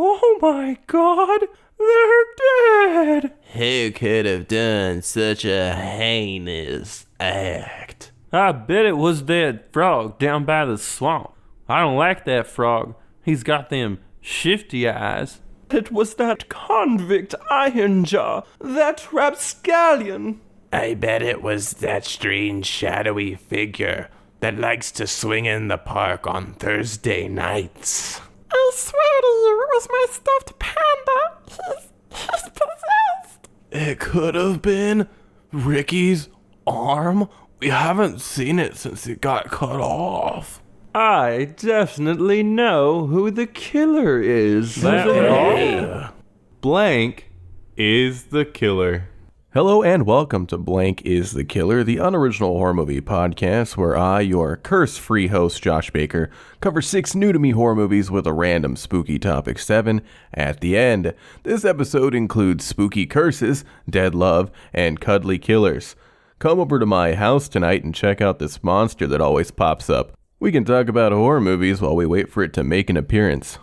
Oh my god, they're dead! Who could have done such a heinous act? I bet it was that frog down by the swamp. I don't like that frog. He's got them shifty eyes. It was that convict Ironjaw, that rapscallion. I bet it was that strange shadowy figure that likes to swing in the park on Thursday nights. I swear to you, it was my stuffed panda. He's possessed. It could have been Ricky's arm. We haven't seen it since it got cut off. I definitely know who the killer is. Blank is the killer. Hello and welcome to Blank is the Killer, the unoriginal horror movie podcast where I, your curse-free host Josh Baker, cover 6 new-to-me horror movies with a random spooky topic 7 at the end. This episode includes spooky curses, dead love, and cuddly killers. Come over to my house tonight and check out this monster that always pops up. We can talk about horror movies while we wait for it to make an appearance.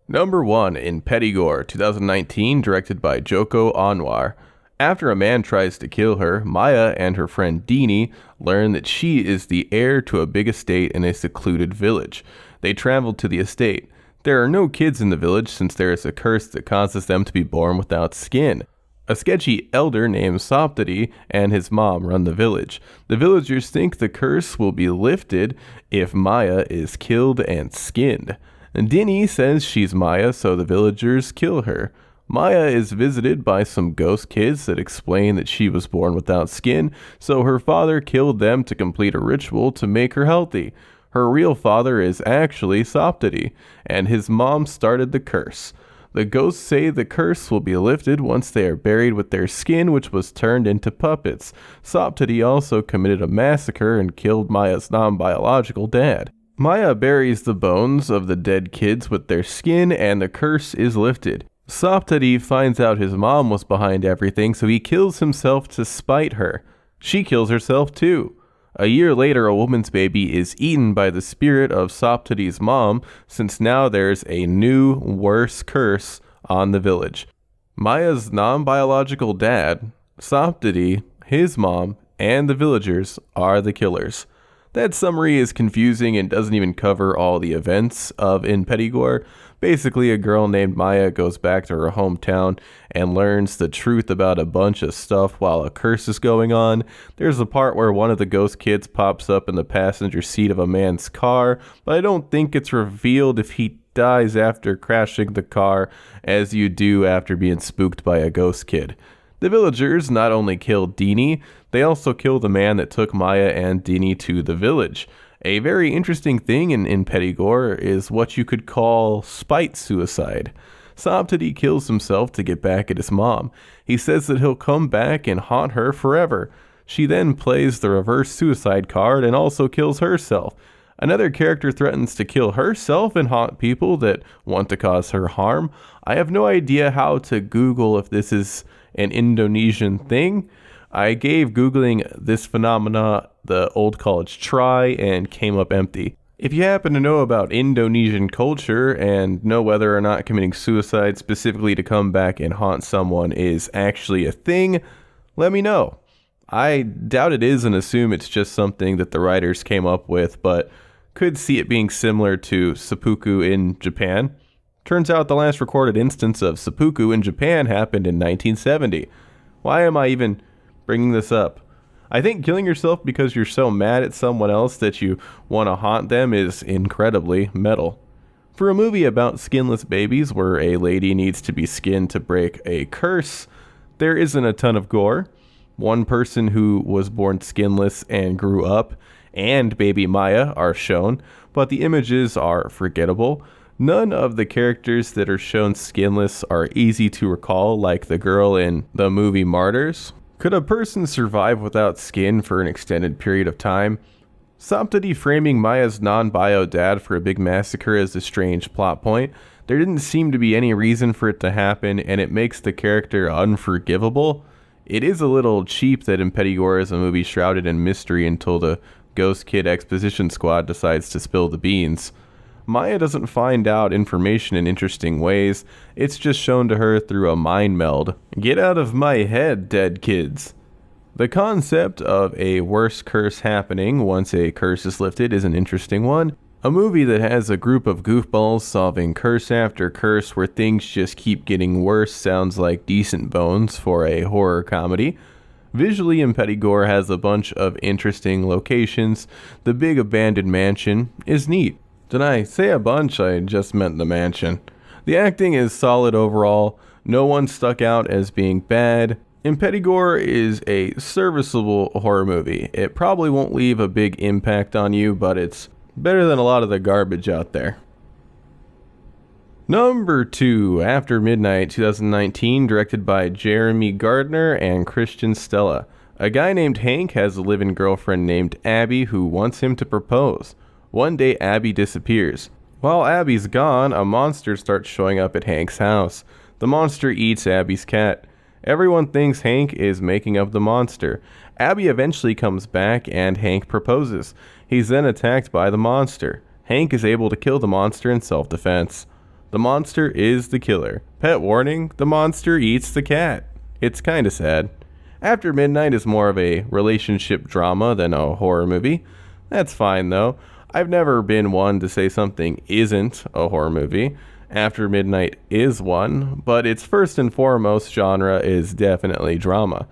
Number 1, Impetigore, 2019, directed by Joko Anwar. After a man tries to kill her, Maya and her friend Dini learn that she is the heir to a big estate in a secluded village. They travel to the estate. There are no kids in the village since there is a curse that causes them to be born without skin. A sketchy elder named Soptity and his mom run the village. The villagers think the curse will be lifted if Maya is killed and skinned. Dini says she's Maya, so the villagers kill her. Maya is visited by some ghost kids that explain that she was born without skin, so her father killed them to complete a ritual to make her healthy. Her real father is actually Soptity, and his mom started the curse. The ghosts say the curse will be lifted once they are buried with their skin, which was turned into puppets. Soptity also committed a massacre and killed Maya's non-biological dad. Maya buries the bones of the dead kids with their skin, and the curse is lifted. Soptity finds out his mom was behind everything, so he kills himself to spite her. She kills herself too. A year later, a woman's baby is eaten by the spirit of Soptity's mom, since now there's a new, worse curse on the village. Maya's non-biological dad, Soptity, his mom, and the villagers are the killers. That summary is confusing and doesn't even cover all the events of Impetigore. Basically, a girl named Maya goes back to her hometown and learns the truth about a bunch of stuff while a curse is going on. There's a part where one of the ghost kids pops up in the passenger seat of a man's car, but I don't think it's revealed if he dies after crashing the car, as you do after being spooked by a ghost kid. The villagers not only kill Dini, they also kill the man that took Maya and Dini to the village. A very interesting thing in Impetigore is what you could call spite suicide. Soptity kills himself to get back at his mom. He says that he'll come back and haunt her forever. She then plays the reverse suicide card and also kills herself. Another character threatens to kill herself and haunt people that want to cause her harm. I have no idea how to Google if this is an Indonesian thing. I gave Googling this phenomena the old college try and came up empty. If you happen to know about Indonesian culture and know whether or not committing suicide specifically to come back and haunt someone is actually a thing, let me know. I doubt it is and assume it's just something that the writers came up with, but could see it being similar to seppuku in Japan. Turns out the last recorded instance of seppuku in Japan happened in 1970. Why am I even bringing this up? I think killing yourself because you're so mad at someone else that you want to haunt them is incredibly metal. For a movie about skinless babies where a lady needs to be skinned to break a curse, there isn't a ton of gore. One person who was born skinless and grew up and baby Maya are shown, but the images are forgettable. None of the characters that are shown skinless are easy to recall, like the girl in the movie Martyrs. Could a person survive without skin for an extended period of time? Soptity framing Maya's non-bio dad for a big massacre is a strange plot point. There didn't seem to be any reason for it to happen, and it makes the character unforgivable. It is a little cheap that Impetigore is a movie shrouded in mystery until the Ghost Kid Exposition Squad decides to spill the beans. Maya doesn't find out information in interesting ways. It's just shown to her through a mind meld. Get out of my head, dead kids. The concept of a worse curse happening once a curse is lifted is an interesting one. A movie that has a group of goofballs solving curse after curse where things just keep getting worse sounds like decent bones for a horror comedy. Visually, Impetigore has a bunch of interesting locations. The big abandoned mansion is neat. Did I say a bunch? I just meant the mansion. The acting is solid overall. No one stuck out as being bad. Impetigore is a serviceable horror movie. It probably won't leave a big impact on you, but it's better than a lot of the garbage out there. Number 2, After Midnight, 2019, directed by Jeremy Gardner and Christian Stella. A guy named Hank has a live-in girlfriend named Abby who wants him to propose. One day, Abby disappears. While Abby's gone, a monster starts showing up at Hank's house. The monster eats Abby's cat. Everyone thinks Hank is making up the monster. Abby eventually comes back and Hank proposes. He's then attacked by the monster. Hank is able to kill the monster in self-defense. The monster is the killer. Pet warning, the monster eats the cat. It's kinda sad. After Midnight is more of a relationship drama than a horror movie. That's fine though. I've never been one to say something isn't a horror movie. After Midnight is one, but its first and foremost genre is definitely drama.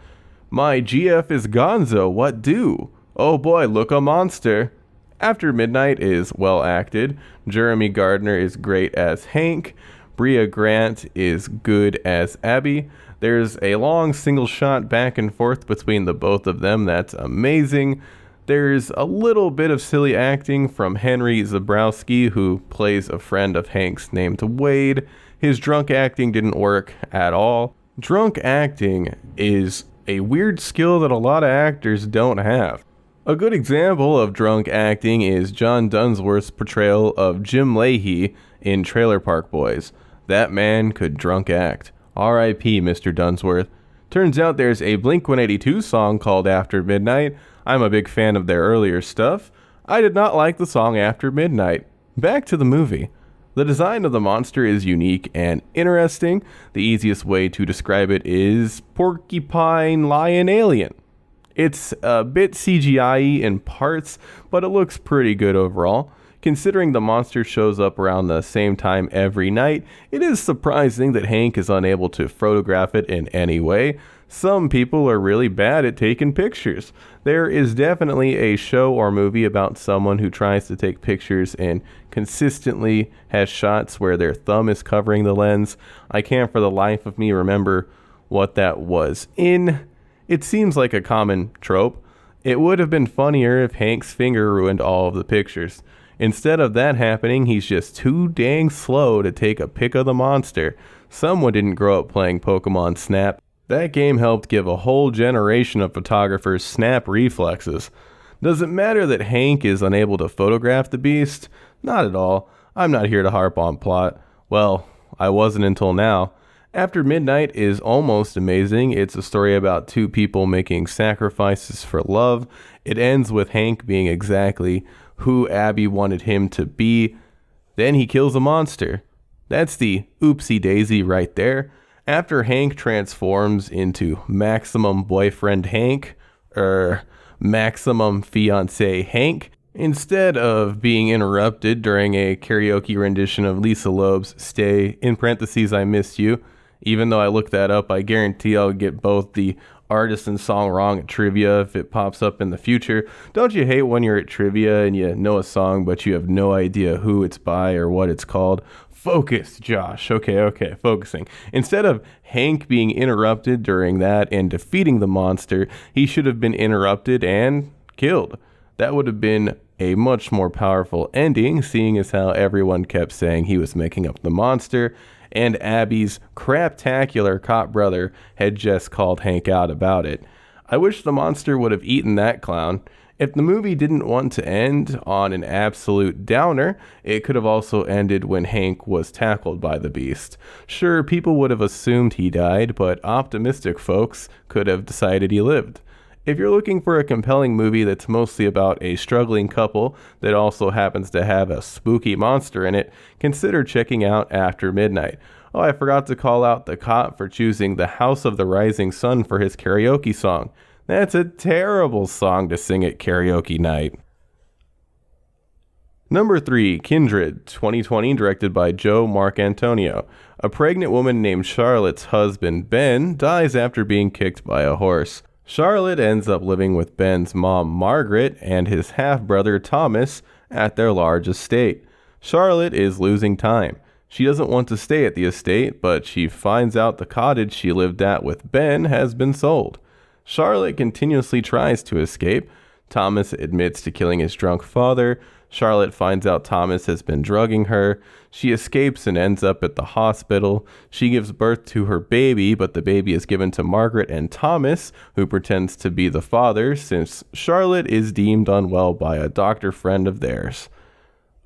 My GF is gonzo, what do? Oh boy, look a monster. After Midnight is well acted. Jeremy Gardner is great as Hank. Brea Grant is good as Abby. There's a long single shot back and forth between the both of them that's amazing. There's a little bit of silly acting from Henry Zabrowski, who plays a friend of Hank's named Wade. His drunk acting didn't work at all. Drunk acting is a weird skill that a lot of actors don't have. A good example of drunk acting is John Dunsworth's portrayal of Jim Leahy in Trailer Park Boys. That man could drunk act. R.I.P. Mr. Dunsworth. Turns out there's a Blink-182 song called After Midnight. I'm a big fan of their earlier stuff. I did not like the song After Midnight. Back to the movie. The design of the monster is unique and interesting. The easiest way to describe it is porcupine lion alien. It's a bit CGI-y in parts, but it looks pretty good overall. Considering the monster shows up around the same time every night, it is surprising that Hank is unable to photograph it in any way. Some people are really bad at taking pictures. There is definitely a show or movie about someone who tries to take pictures and consistently has shots where their thumb is covering the lens. I can't for the life of me remember what that was in. It seems like a common trope. It would have been funnier if Hank's finger ruined all of the pictures. Instead of that happening, he's just too dang slow to take a pic of the monster. Someone didn't grow up playing Pokemon Snap. That game helped give a whole generation of photographers snap reflexes. Does it matter that Hank is unable to photograph the beast? Not at all. I'm not here to harp on plot. Well, I wasn't until now. After Midnight is almost amazing. It's a story about two people making sacrifices for love. It ends with Hank being exactly who Abby wanted him to be. Then he kills a monster. That's the oopsie daisy right there. After Hank transforms into Maximum Boyfriend Hank, Maximum Fiancé Hank, instead of being interrupted during a karaoke rendition of Lisa Loeb's Stay, in parentheses, I Missed You. Even though I looked that up, I guarantee I'll get both the artist and song wrong at trivia if it pops up in the future. Don't you hate when you're at trivia and you know a song but you have no idea who it's by or what it's called? Focus, Josh. Okay, focusing. Instead of Hank being interrupted during that and defeating the monster, he should have been interrupted and killed. That would have been a much more powerful ending, seeing as how everyone kept saying he was making up the monster, and Abby's craptacular cop brother had just called Hank out about it. I wish the monster would have eaten that clown. If the movie didn't want to end on an absolute downer, it could have also ended when Hank was tackled by the beast. Sure, people would have assumed he died, but optimistic folks could have decided he lived. If you're looking for a compelling movie that's mostly about a struggling couple that also happens to have a spooky monster in it, consider checking out After Midnight. Oh, I forgot to call out the cop for choosing The House of the Rising Sun for his karaoke song. That's a terrible song to sing at karaoke night. Number 3, Kindred, 2020, directed by Joe Marcantonio. A pregnant woman named Charlotte's husband, Ben, dies after being kicked by a horse. Charlotte ends up living with Ben's mom, Margaret, and his half-brother, Thomas, at their large estate. Charlotte is losing time. She doesn't want to stay at the estate, but she finds out the cottage she lived at with Ben has been sold. Charlotte continuously tries to escape. Thomas admits to killing his drunk father. Charlotte finds out Thomas has been drugging her. She escapes and ends up at the hospital. She gives birth to her baby, but the baby is given to Margaret and Thomas, who pretends to be the father, since Charlotte is deemed unwell by a doctor friend of theirs.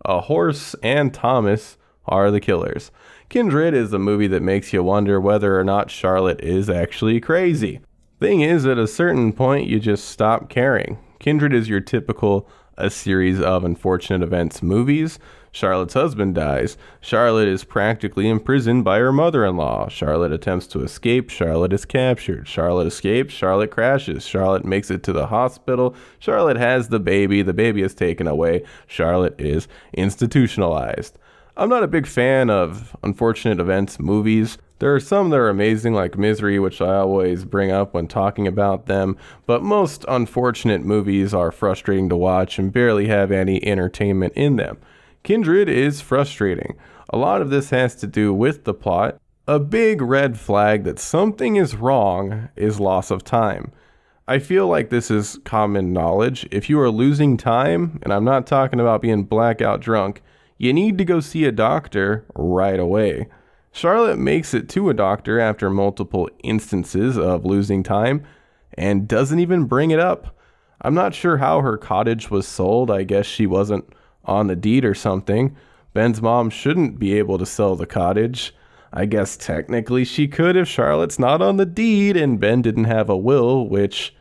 A horse and Thomas are the killers. Kindred is a movie that makes you wonder whether or not Charlotte is actually crazy. Thing is, at a certain point, you just stop caring. Kindred is your typical a series of unfortunate events movies. Charlotte's husband dies. Charlotte is practically imprisoned by her mother-in-law. Charlotte attempts to escape. Charlotte is captured. Charlotte escapes. Charlotte crashes. Charlotte makes it to the hospital. Charlotte has the baby. The baby is taken away. Charlotte is institutionalized. I'm not a big fan of unfortunate events movies. There are some that are amazing, like Misery, which I always bring up when talking about them, but most unfortunate movies are frustrating to watch and barely have any entertainment in them. Kindred is frustrating. A lot of this has to do with the plot. A big red flag that something is wrong is loss of time. I feel like this is common knowledge. If you are losing time, and I'm not talking about being blackout drunk, you need to go see a doctor right away. Charlotte makes it to a doctor after multiple instances of losing time and doesn't even bring it up. I'm not sure how her cottage was sold. I guess she wasn't on the deed or something. Ben's mom shouldn't be able to sell the cottage. I guess technically she could if Charlotte's not on the deed and Ben didn't have a will, which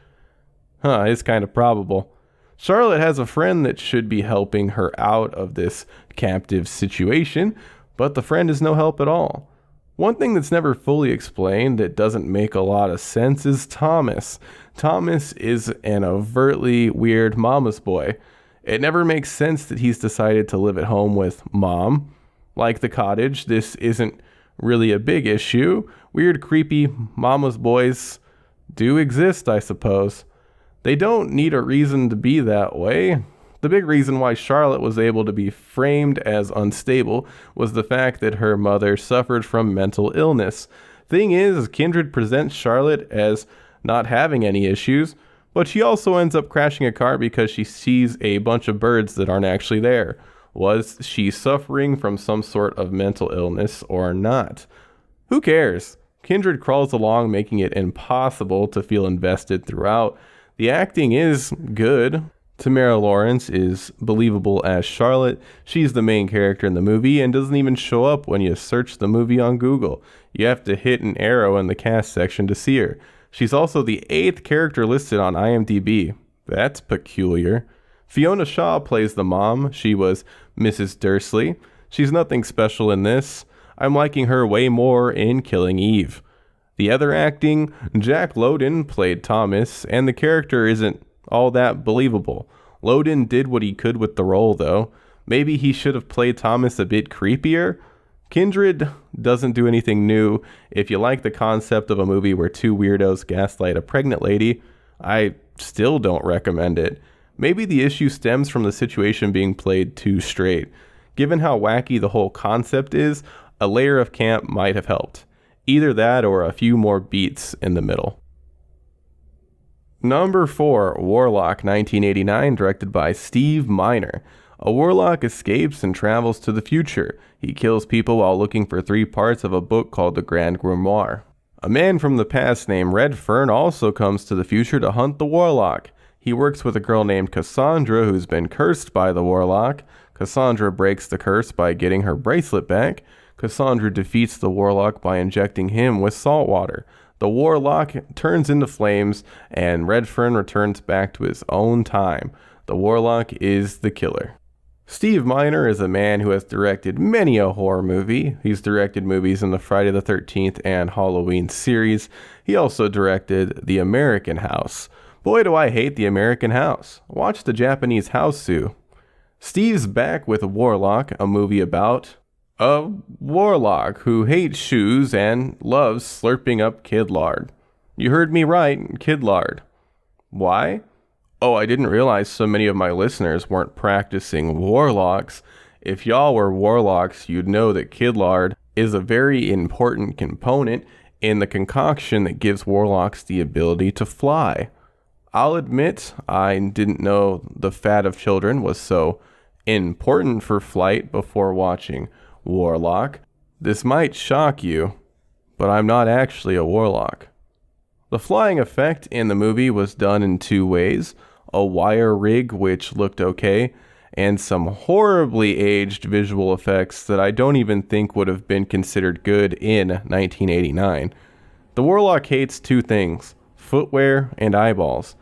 is kind of probable. Charlotte has a friend that should be helping her out of this captive situation, but the friend is no help at all. One thing that's never fully explained that doesn't make a lot of sense is Thomas. Thomas is an overtly weird mama's boy. It never makes sense that he's decided to live at home with mom. Like the cottage, this isn't really a big issue. Weird, creepy mama's boys do exist, I suppose. They don't need a reason to be that way. The big reason why Charlotte was able to be framed as unstable was the fact that her mother suffered from mental illness. Thing is, Kindred presents Charlotte as not having any issues, but she also ends up crashing a car because she sees a bunch of birds that aren't actually there. Was she suffering from some sort of mental illness or not? Who cares? Kindred crawls along, making it impossible to feel invested throughout. The acting is good. Tamara Lawrence is believable as Charlotte. She's the main character in the movie and doesn't even show up when you search the movie on Google. You have to hit an arrow in the cast section to see her. She's also the 8th character listed on IMDb. That's peculiar. Fiona Shaw plays the mom. She was Mrs. Dursley. She's nothing special in this. I'm liking her way more in Killing Eve. The other acting, Jack Lowden played Thomas, and the character isn't all that believable. Lowden did what he could with the role, though. Maybe he should have played Thomas a bit creepier. Kindred doesn't do anything new. If you like the concept of a movie where two weirdos gaslight a pregnant lady, I still don't recommend it. Maybe the issue stems from the situation being played too straight. Given how wacky the whole concept is, a layer of camp might have helped. Either that or a few more beats in the middle. Number 4, Warlock, 1989, directed by Steve Miner. A warlock escapes and travels to the future. He kills people while looking for 3 parts of a book called the Grand Grimoire. A man from the past named Redfern also comes to the future to hunt the warlock. He works with a girl named Cassandra who's been cursed by the warlock. Cassandra breaks the curse by getting her bracelet back. Cassandra defeats the warlock by injecting him with salt water. The Warlock turns into flames, and Redfern returns back to his own time. The Warlock is the killer. Steve Miner is a man who has directed many a horror movie. He's directed movies in the Friday the 13th and Halloween series. He also directed The American House. Boy, do I hate The American House. Watch the Japanese Houseu. Steve's back with Warlock, a movie about a warlock who hates shoes and loves slurping up kid lard. You heard me right, kid lard. Why? Oh, I didn't realize so many of my listeners weren't practicing warlocks. If y'all were warlocks, you'd know that kid lard is a very important component in the concoction that gives warlocks the ability to fly. I'll admit I didn't know the fat of children was so important for flight before watching Warlock. This might shock you, but I'm not actually a warlock. The flying effect in the movie was done in two ways: a wire rig, which looked okay, and some horribly aged visual effects that I don't even think would have been considered good in 1989. The Warlock hates two things: footwear and eyeballs.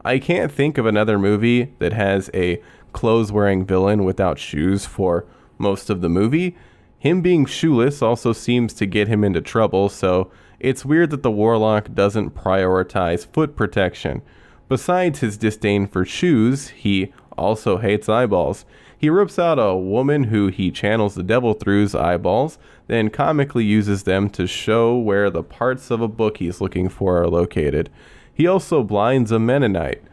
I can't think of another movie that has a clothes-wearing villain without shoes for most of the movie. Him being shoeless also seems to get him into trouble, so it's weird that the Warlock doesn't prioritize foot protection. Besides his disdain for shoes, he also hates eyeballs. He rips out a woman who he channels the devil through's eyeballs, then comically uses them to show where the parts of a book he's looking for are located. He also blinds a Mennonite.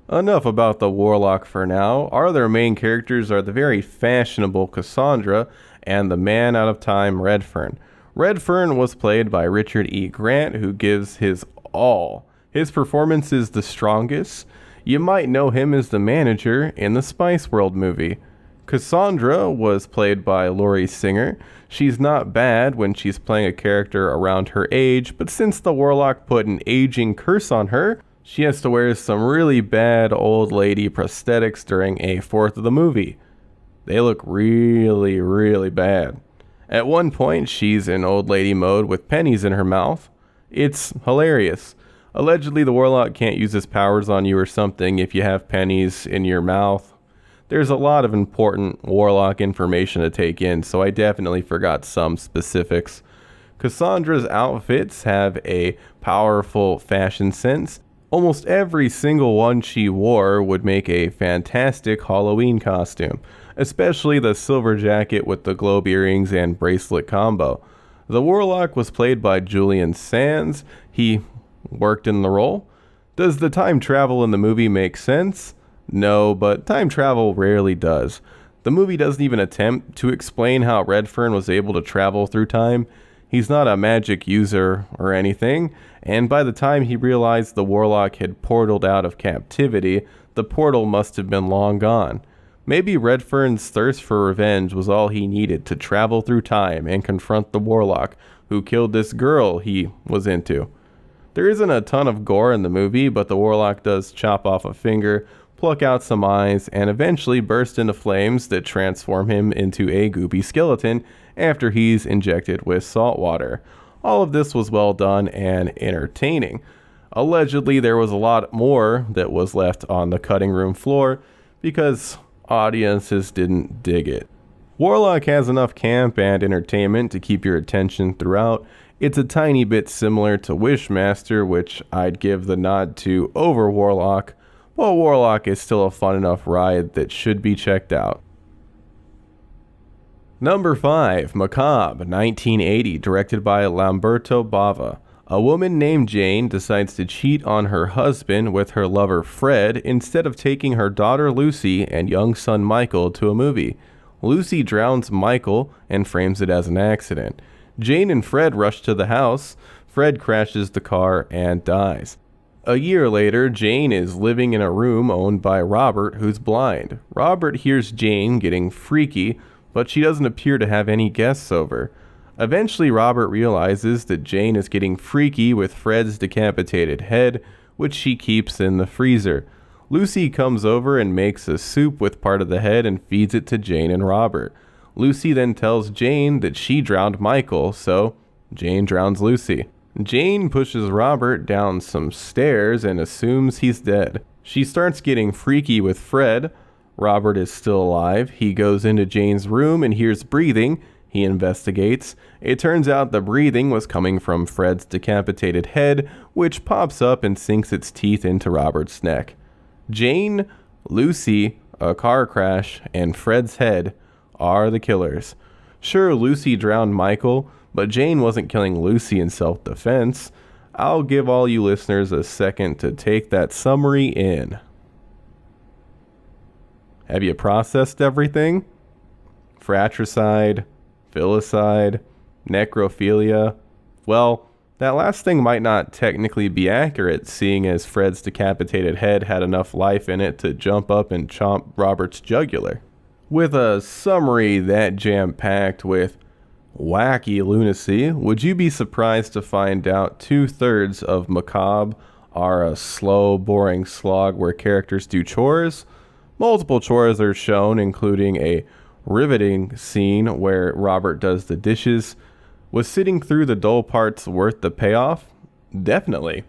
Enough about the Warlock for now. Our other main characters are the very fashionable Cassandra and the man out of time Redfern. Redfern was played by Richard E. Grant, who gives his all. His performance is the strongest. You might know him as the manager in the Spice World movie. Cassandra was played by Laurie Singer. She's not bad when she's playing a character around her age, but since the Warlock put an aging curse on her, she has to wear some really bad old lady prosthetics during a fourth of the movie. They look really, really bad. At one point, she's in old lady mode with pennies in her mouth. It's hilarious. Allegedly, the Warlock can't use his powers on you or something if you have pennies in your mouth. There's a lot of important Warlock information to take in, so I definitely forgot some specifics. Cassandra's outfits have a powerful fashion sense. Almost every single one she wore would make a fantastic Halloween costume, especially the silver jacket with the globe earrings and bracelet combo. The Warlock was played by Julian Sands. He worked in the role. Does the time travel in the movie make sense? No, but time travel rarely does. The movie doesn't even attempt to explain how Redfern was able to travel through time. He's not a magic user or anything, and by the time he realized the Warlock had portaled out of captivity, the portal must have been long gone. Maybe Redfern's thirst for revenge was all he needed to travel through time and confront the Warlock who killed this girl he was into. There isn't a ton of gore in the movie, but the Warlock does chop off a finger, pluck out some eyes, and eventually burst into flames that transform him into a goopy skeleton after he's injected with salt water. All of this was well done and entertaining. Allegedly, there was a lot more that was left on the cutting room floor because audiences didn't dig it. Warlock has enough camp and entertainment to keep your attention throughout. It's a tiny bit similar to Wishmaster, which I'd give the nod to over Warlock, but Warlock is still a fun enough ride that should be checked out. Number 5, Macabre, 1980, directed by Lamberto Bava. A woman named Jane decides to cheat on her husband with her lover Fred instead of taking her daughter Lucy and young son Michael to a movie. Lucy drowns Michael and frames it as an accident. Jane and Fred rush to the house. Fred crashes the car and dies. A year later, Jane is living in a room owned by Robert, who's blind. Robert hears Jane getting freaky, but she doesn't appear to have any guests over. Eventually, Robert realizes that Jane is getting freaky with Fred's decapitated head, which she keeps in the freezer. Lucy comes over and makes a soup with part of the head and feeds it to Jane and Robert. Lucy then tells Jane that she drowned Michael, so Jane drowns Lucy. Jane pushes Robert down some stairs and assumes he's dead. She starts getting freaky with Fred. Robert is still alive. He goes into Jane's room and hears breathing. He investigates. It turns out the breathing was coming from Fred's decapitated head, which pops up and sinks its teeth into Robert's neck. Jane, Lucy, a car crash, and Fred's head are the killers. Sure, Lucy drowned Michael, but Jane wasn't killing Lucy in self-defense. I'll give all you listeners a second to take that summary in. Have you processed everything? Fratricide, filicide, necrophilia. Well, that last thing might not technically be accurate, seeing as Fred's decapitated head had enough life in it to jump up and chomp Robert's jugular. With a summary that jam-packed with wacky lunacy, would you be surprised to find out 2/3 of Macabre are a slow, boring slog where characters do chores? Multiple chores are shown, including a riveting scene where Robert does the dishes. Was sitting through the dull parts worth the payoff? Definitely.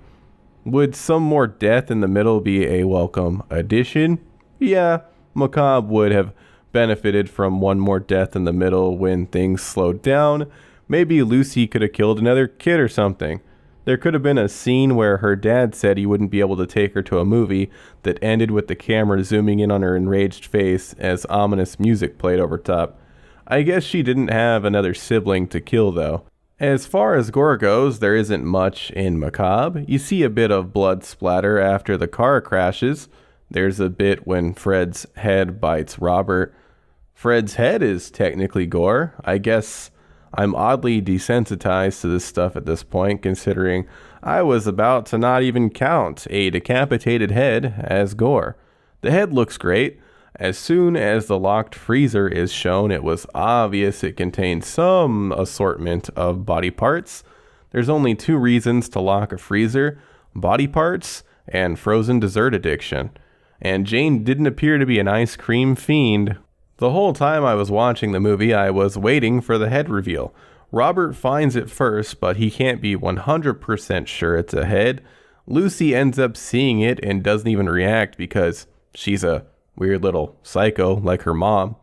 Would some more death in the middle be a welcome addition? Yeah, Macabre would have benefited from one more death in the middle when things slowed down. Maybe Lucy could have killed another kid or something. There could have been a scene where her dad said he wouldn't be able to take her to a movie that ended with the camera zooming in on her enraged face as ominous music played over top. I guess she didn't have another sibling to kill though. As far as gore goes, there isn't much in Macabre. You see a bit of blood splatter after the car crashes. There's a bit when Fred's head bites Robert. Fred's head is technically gore. I guess I'm oddly desensitized to this stuff at this point, considering I was about to not even count a decapitated head as gore. The head looks great. As soon as the locked freezer is shown, it was obvious it contained some assortment of body parts. There's only 2 reasons to lock a freezer: body parts and frozen dessert addiction. And Jane didn't appear to be an ice cream fiend. The whole time I was watching the movie, I was waiting for the head reveal. Robert finds it first, but he can't be 100% sure it's a head. Lucy ends up seeing it and doesn't even react because she's a weird little psycho like her mom.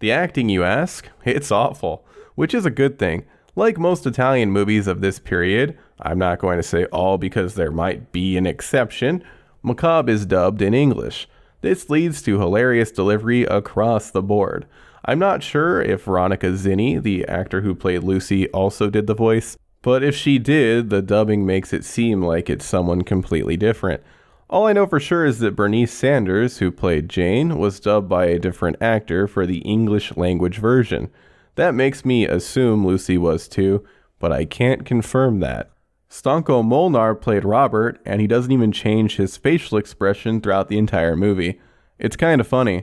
The acting, you ask? It's awful, which is a good thing. Like most Italian movies of this period, I'm not going to say all because there might be an exception, Macabre is dubbed in English. This leads to hilarious delivery across the board. I'm not sure if Veronica Zinni, the actor who played Lucy, also did the voice, but if she did, the dubbing makes it seem like it's someone completely different. All I know for sure is that Bernice Sanders, who played Jane, was dubbed by a different actor for the English language version. That makes me assume Lucy was too, but I can't confirm that. Stanko Molnar played Robert, and he doesn't even change his facial expression throughout the entire movie. It's kind of funny.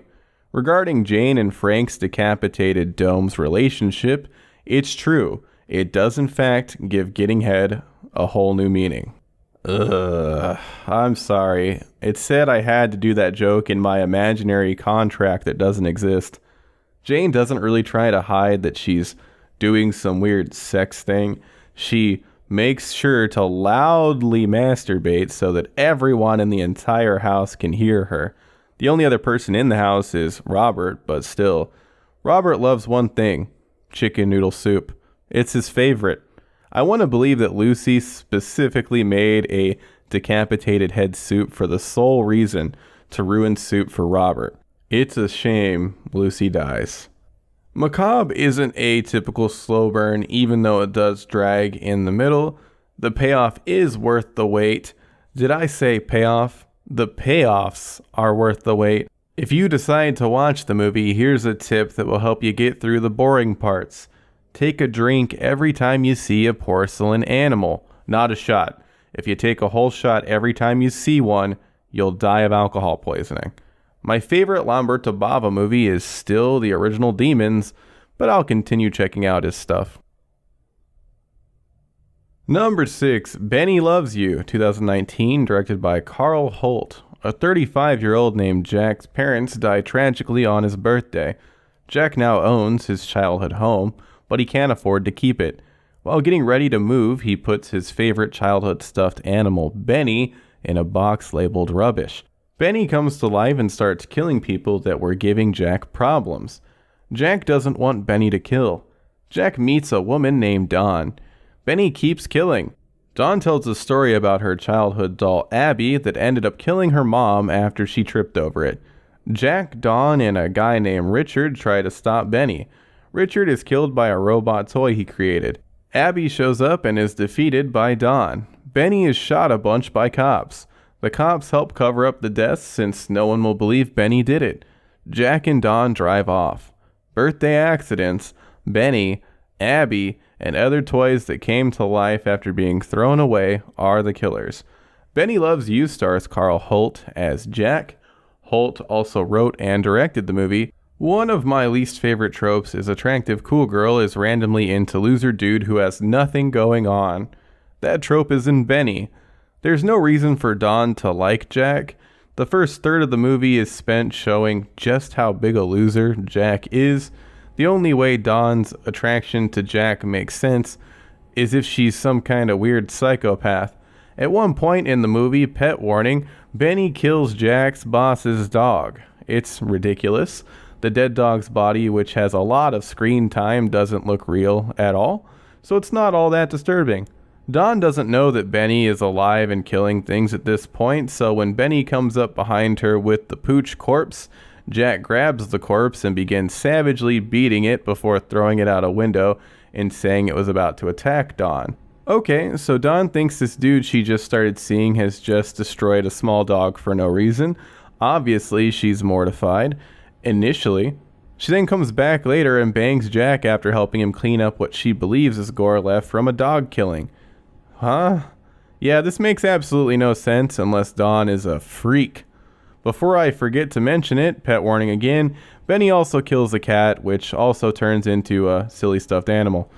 Regarding Jane and Frank's decapitated dome's relationship, it's true. It does in fact give getting head a whole new meaning. I'm sorry. It said I had to do that joke in my imaginary contract that doesn't exist. Jane doesn't really try to hide that she's doing some weird sex thing. She makes sure to loudly masturbate so that everyone in the entire house can hear her. The only other person in the house is Robert, but still. Robert loves one thing: chicken noodle soup. It's his favorite. I want to believe that Lucy specifically made a decapitated head soup for the sole reason to ruin soup for Robert. It's a shame Lucy dies. Macabre isn't a typical slow burn, even though it does drag in the middle. The payoff is worth the wait. Did I say payoff? The payoffs are worth the wait. If you decide to watch the movie, here's a tip that will help you get through the boring parts. Take a drink every time you see a porcelain animal, not a shot. If you take a whole shot every time you see one, you'll die of alcohol poisoning. My favorite Lamberto Bava movie is still the original Demons, but I'll continue checking out his stuff. Number 6, Benny Loves You, 2019, directed by Karl Holt. A 35-year-old named Jack's parents die tragically on his birthday. Jack now owns his childhood home, but he can't afford to keep it. While getting ready to move, he puts his favorite childhood stuffed animal, Benny, in a box labeled rubbish. Benny comes to life and starts killing people that were giving Jack problems. Jack doesn't want Benny to kill. Jack meets a woman named Dawn. Benny keeps killing. Dawn tells a story about her childhood doll, Abby, that ended up killing her mom after she tripped over it. Jack, Dawn, and a guy named Richard try to stop Benny. Richard is killed by a robot toy he created. Abby shows up and is defeated by Dawn. Benny is shot a bunch by cops. The cops help cover up the deaths since no one will believe Benny did it. Jack and Dawn drive off. Birthday accidents, Benny, Abby, and other toys that came to life after being thrown away are the killers. Benny Loves You stars Karl Holt as Jack. Holt also wrote and directed the movie. One of my least favorite tropes is attractive cool girl is randomly into loser dude who has nothing going on. That trope is in Benny. There's no reason for Dawn to like Jack. The first third of the movie is spent showing just how big a loser Jack is. The only way Dawn's attraction to Jack makes sense is if she's some kind of weird psychopath. At one point in the movie, pet warning, Benny kills Jack's boss's dog. It's ridiculous. The dead dog's body, which has a lot of screen time, doesn't look real at all, so it's not all that disturbing. Dawn doesn't know that Benny is alive and killing things at this point, so when Benny comes up behind her with the pooch corpse, Jack grabs the corpse and begins savagely beating it before throwing it out a window and saying it was about to attack Dawn. Okay, so Dawn thinks this dude she just started seeing has just destroyed a small dog for no reason. Obviously, she's mortified. Initially. She then comes back later and bangs Jack after helping him clean up what she believes is gore left from a dog killing. Huh? Yeah, this makes absolutely no sense unless Dawn is a freak. Before I forget to mention it, pet warning again, Benny also kills a cat, which also turns into a silly stuffed animal.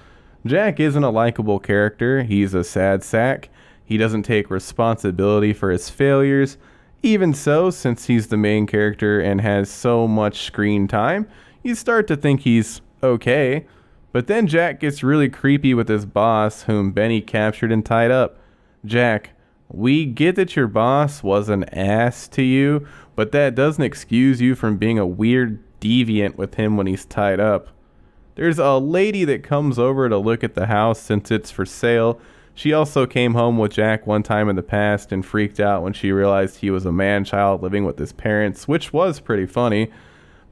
Jack isn't a likable character, he's a sad sack. He doesn't take responsibility for his failures. Even so, since he's the main character and has so much screen time, you start to think he's okay. But then Jack gets really creepy with his boss, whom Benny captured and tied up. Jack, we get that your boss was an ass to you, but that doesn't excuse you from being a weird deviant with him when he's tied up. There's a lady that comes over to look at the house since it's for sale. She also came home with Jack one time in the past and freaked out when she realized he was a man-child living with his parents, which was pretty funny.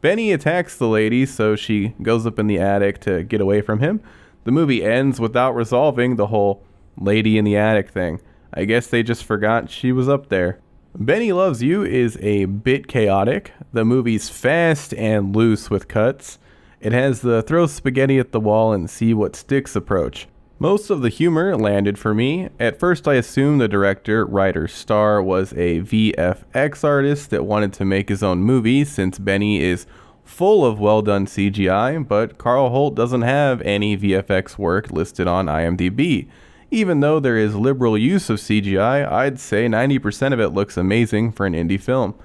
Benny attacks the lady, so she goes up in the attic to get away from him. The movie ends without resolving the whole lady in the attic thing. I guess they just forgot she was up there. Benny Loves You is a bit chaotic. The movie's fast and loose with cuts. It has the throw spaghetti at the wall and see what sticks approach. Most of the humor landed for me. At first I assumed the director, writer, star was a VFX artist that wanted to make his own movie since Benny is full of well done CGI, but Karl Holt doesn't have any VFX work listed on IMDb. Even though there is liberal use of CGI, I'd say 90% of it looks amazing for an indie film.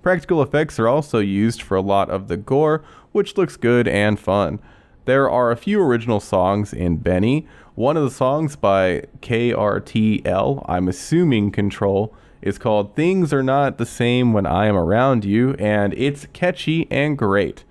Practical effects are also used for a lot of the gore, which looks good and fun. There are a few original songs in Benny. One of the songs by KRTL, I'm assuming Control, is called Things Are Not the Same When I Am Around You, and it's catchy and great.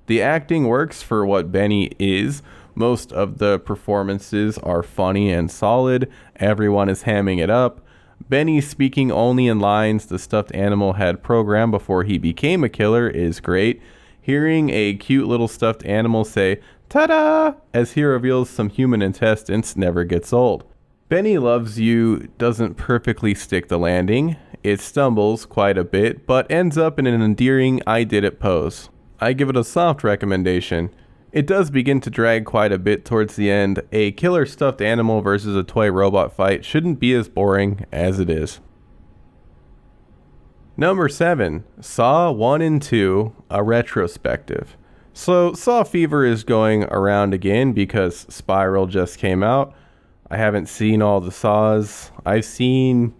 The acting works for what Benny is. Most of the performances are funny and solid. Everyone is hamming it up. Benny speaking only in lines the stuffed animal had programmed before he became a killer is great. Hearing a cute little stuffed animal say, "Ta-da!" as he reveals some human intestines never gets old. Benny Loves You doesn't perfectly stick the landing. It stumbles quite a bit, but ends up in an endearing I did it pose. I give it a soft recommendation. It does begin to drag quite a bit towards the end. A killer stuffed animal versus a toy robot fight shouldn't be as boring as it is. Number 7, Saw 1 and 2, a retrospective. So Saw Fever is going around again because Spiral just came out. I haven't seen all the Saws. I don't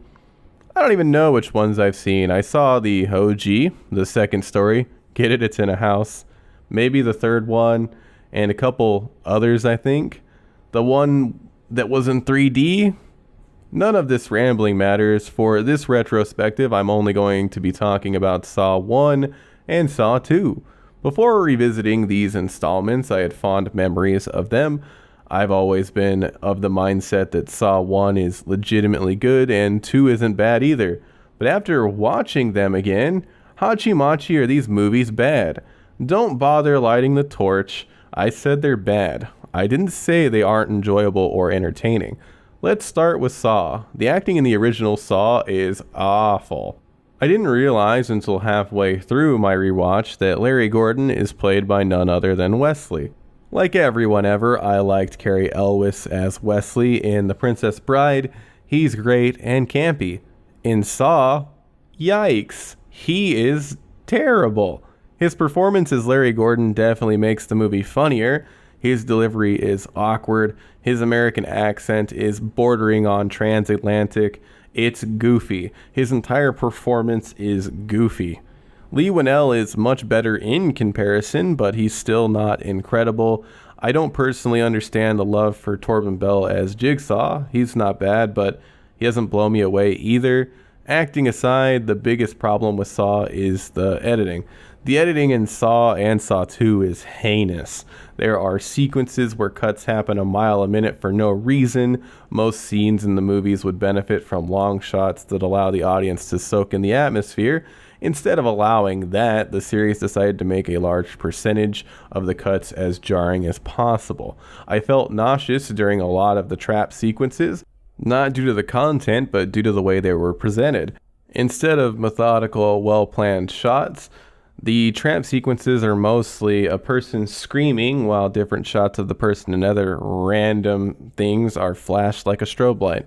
even know which ones I've seen. I saw the OG, the second story. Get it? It's in a house. Maybe the third one and a couple others, I think. The one that was in 3D? None of this rambling matters. For this retrospective, I'm only going to be talking about Saw 1 and Saw 2. Before revisiting these installments, I had fond memories of them. I've always been of the mindset that Saw 1 is legitimately good and 2 isn't bad either. But after watching them again, hachi-machi are these movies bad? Don't bother lighting the torch. I said they're bad. I didn't say they aren't enjoyable or entertaining. Let's start with Saw. The acting in the original Saw is awful. I didn't realize until halfway through my rewatch that Larry Gordon is played by none other than Wesley. Like everyone ever, I liked Cary Elwes as Wesley in The Princess Bride. He's great and campy. In Saw, yikes, he is terrible. His performance as Larry Gordon definitely makes the movie funnier. His delivery is awkward. His American accent is bordering on transatlantic. It's goofy. His entire performance is goofy. Lee Winnell is much better in comparison, but he's still not incredible. I don't personally understand the love for Torben Bell as Jigsaw. He's not bad, but he doesn't blow me away either. Acting aside, the biggest problem with Saw is the editing. The editing in Saw and Saw 2 is heinous. There are sequences where cuts happen a mile a minute for no reason. Most scenes in the movies would benefit from long shots that allow the audience to soak in the atmosphere. Instead of allowing that, the series decided to make a large percentage of the cuts as jarring as possible. I felt nauseous during a lot of the trap sequences, not due to the content, but due to the way they were presented. Instead of methodical, well-planned shots, the trap sequences are mostly a person screaming while different shots of the person and other random things are flashed like a strobe light.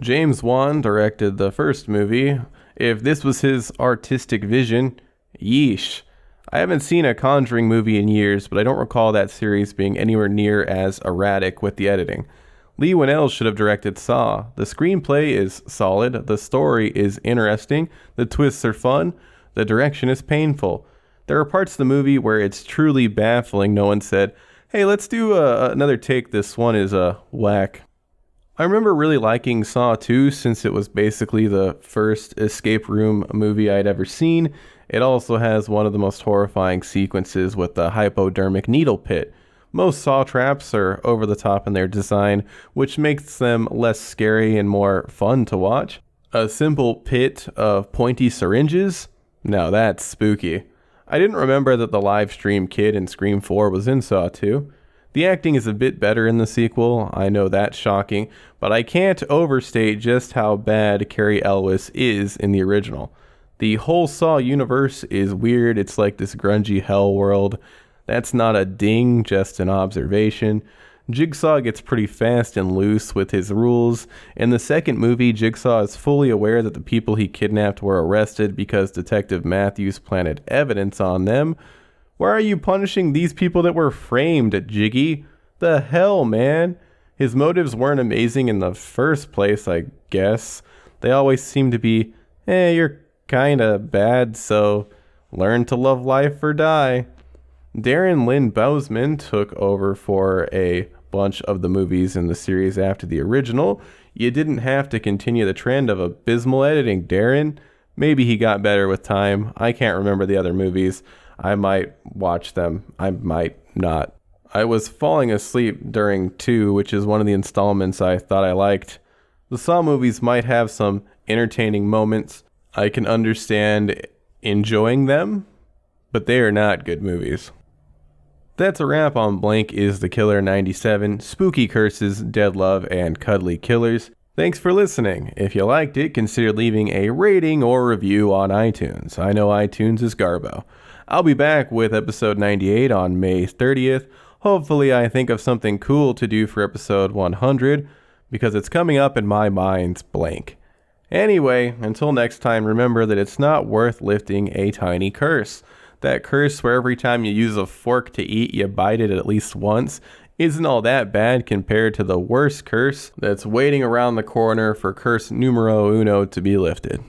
James Wan directed the first movie. If this was his artistic vision, yeesh. I haven't seen a Conjuring movie in years, but I don't recall that series being anywhere near as erratic with the editing. Lee Winnell should have directed Saw. The screenplay is solid, the story is interesting, the twists are fun, the direction is painful. There are parts of the movie where it's truly baffling. No one said, hey, let's do another take. This one is whack. I remember really liking Saw 2 since it was basically the first escape room movie I'd ever seen. It also has one of the most horrifying sequences with the hypodermic needle pit. Most Saw traps are over the top in their design, which makes them less scary and more fun to watch. A simple pit of pointy syringes? Now that's spooky. I didn't remember that the live stream kid in Scream 4 was in Saw 2. The acting is a bit better in the sequel, I know that's shocking, but I can't overstate just how bad Cary Elwes is in the original. The whole Saw universe is weird, it's like this grungy hell world. That's not a ding, just an observation. Jigsaw gets pretty fast and loose with his rules. In the second movie, Jigsaw is fully aware that the people he kidnapped were arrested because Detective Matthews planted evidence on them. Why are you punishing these people that were framed, Jiggy? The hell, man? His motives weren't amazing in the first place, I guess. They always seem to be, you're kinda bad, so learn to love life or die. Darren Lynn Bousman took over for a bunch of the movies in the series after the original. You didn't have to continue the trend of abysmal editing, Darren. Maybe he got better with time. I can't remember the other movies. I might watch them. I might not. I was falling asleep during 2, which is one of the installments I thought I liked. The Saw movies might have some entertaining moments. I can understand enjoying them, but they are not good movies. That's a wrap on Blank is the Killer 97, Spooky Curses, Dead Love, and Cuddly Killers. Thanks for listening. If you liked it, consider leaving a rating or review on iTunes. I know iTunes is garbo. I'll be back with episode 98 on May 30th. Hopefully I think of something cool to do for episode 100, because it's coming up and my mind's blank. Anyway, until next time, remember that it's not worth lifting a tiny curse. That curse where every time you use a fork to eat, you bite it at least once, isn't all that bad compared to the worst curse that's waiting around the corner for curse numero uno to be lifted.